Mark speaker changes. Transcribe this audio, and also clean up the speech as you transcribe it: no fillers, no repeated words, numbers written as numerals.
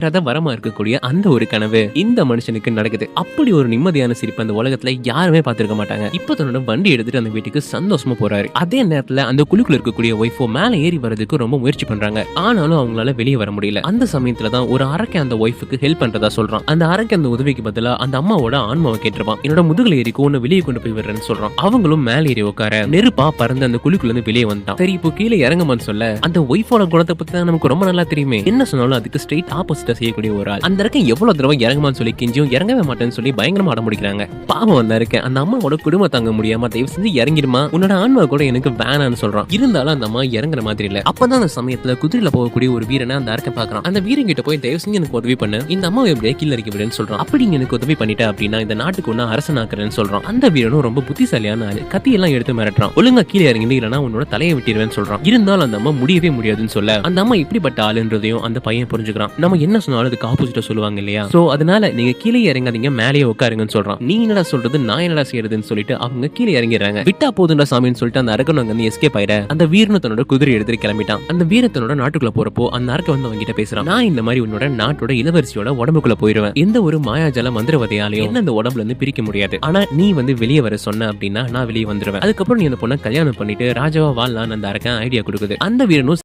Speaker 1: வரமா இருக்கக்கூடிய அந்த ஒரு கனவு இந்த மனுஷனுக்கு நடக்குது. அப்படி ஒரு நிம்மதியான சிரிப்பு அந்த உலகத்துல யாருமே பார்த்திருக்க மாட்டாங்க. இப்ப தன்னோட வண்டி எடுத்துட்டு அந்த வீட்டுக்கு சந்தோஷமா போறாரு. அதே நேரத்துல அந்த குழுக்குள்ள இருக்கக்கூடிய ஒய்ஃபோ மேல ஏறி வரதுக்கு ரொம்ப முயற்சி பண்றாங்க. ஆனாலும் அவங்களால வெளியே வர முடியல. அந்த சமயத்துல தான் ஒரு அரக்கை அந்த ஒய்ஃபுக்கு ஹெல்ப் பண்றதா சொல்றான். அந்த அரக்கை அந்த உதவிக்கு பதிலா அந்த அம்மாவோட ஆன்மாவை கேட்டிருப்பான். என்னோட முதுகுல ஏறிக்கோ உன்னை வெளியே கொண்டு போய் விடுறேன்னு சொல்றான். அவங்களும் மேல ஏறி உட்கார நெருப்பா பறந்து அந்த குழுக்குள்ள இருந்து வெளியே வந்துட்டான். சரி இப்போ கீழே இறங்கமான்னு சொல்ல அந்த ஒய்ஃபோட குணத்தை பத்தி தான் நமக்கு ரொம்ப நல்லா தெரியுமே. என்ன சொன்னாலும் அதுக்கு ஸ்ட்ரெயிட் ஆப்போசிட்டா செய்யக்கூடிய ஒரு ஆள். அந்த அரக்கன் எவ்வளவு தடவை இறங்குமான்னு சொல்லி கெஞ்சியும் இறங்கவே மாட்டேன்னு சொல்லி பயங்கரமா அடம் முடிக்கிறாங்க. பாவம் வந்த இருக்கேன் அந்த அம்மாவோட குடும்பம் தாங்க முடியாம தயவு செஞ்சு இறங்கிடுமா, உன்னோட ஆன்மா கூட எனக்கு வேணான்னு சொல்றான். இருந்தாலும் அந்த அம்மா இறங்குற மாதிரி இல்ல. அப்பதான் அந்த சமயத்துல குதிரையில போகக்கூடிய ஒரு வீரனை அந்த அரக்கன் பாக்குறான். அந்த வீரன் கிட்ட போய் தயவு செஞ்சு எனக்கு உதவி பண்ணு, இந்த அம்மாவை எப்படியே கீழே இறக்கி விடுன்னு சொல்றான். அப்படி எனக்கு உதவி பண்ணிட்ட அப்படின்னா இந்த நாட்டுக்கு ஒண்ணு அரசனாக்குறேன்னு சொல்றான். அந்த வீரனும் ரொம்ப புத்திசாலியான ஆளு. கத்தி எல்லாம் எடுத்து மிரட்டுறான். ஒழுங்கா கீழே இறங்கி இல்லைன்னா உன்னோட தலையை விட்டிருவேன்னு சொல்றான். இருந்தாலும் அந்த அம்மா முடியவே முடியாதுன்னு சொல்ல அந்த அம்மா இப்படிப்பட்ட ஆளுன்றதையும் அந்த பையன் புரிஞ்சுக்கிறான். நம்ம என்ன சொன்னாலும் அதுக்கு ஆப்போசிட்டா சொல்லுவாங்க இல்லையா. சோ அதனால நீங்க கீழே இறங்காதீங்க மேலேயே உட்காருங்கன்னு சொல்றான். நீ என்னடா சொல்றது, நான் என்னடா செய்யறதுன்னு சொல்லிட்டு அவங்க கீழே இறங்கிறாங்க. விட்டா போதுண்டா சாமின்னு சொல்லிட்டு அந்த அரக்கன் அங்க எஸ்கேப் ஆயிட அந்த வீரனும் தன்னோட குதிரை எடுத்துட்டு கிளம்பிட்டான். அந்த வீரத்தனோட நாட்டுக்குள்ள போறப்போ அந்த அரக்கன் வந்து அவங்க கிட்ட பேசுறான். நான் இந்த மாதிரி உன்னோட நாட்டோட இளவரசியோட உடம்புக்குள்ள போயிருவேன். எந்த ஒரு மாயாஜால மந்திரவதையாலையும் என்ன அந்த உடம்புல இருந்து பிரிக்க முடியாது. ஆனா நீ வந்து வெளியே வர சொன்ன அப்படின்னா நான் வெளியே வந்துருவேன். அதுக்கப்புறம் நீ அந்த பொண்ணை கல்யாணம் பண்ணிட்டு ராஜாவா வாழலான்னு அந்த அரக்கன் ஐடியா கொடுக்குது. அந்த வீரனும்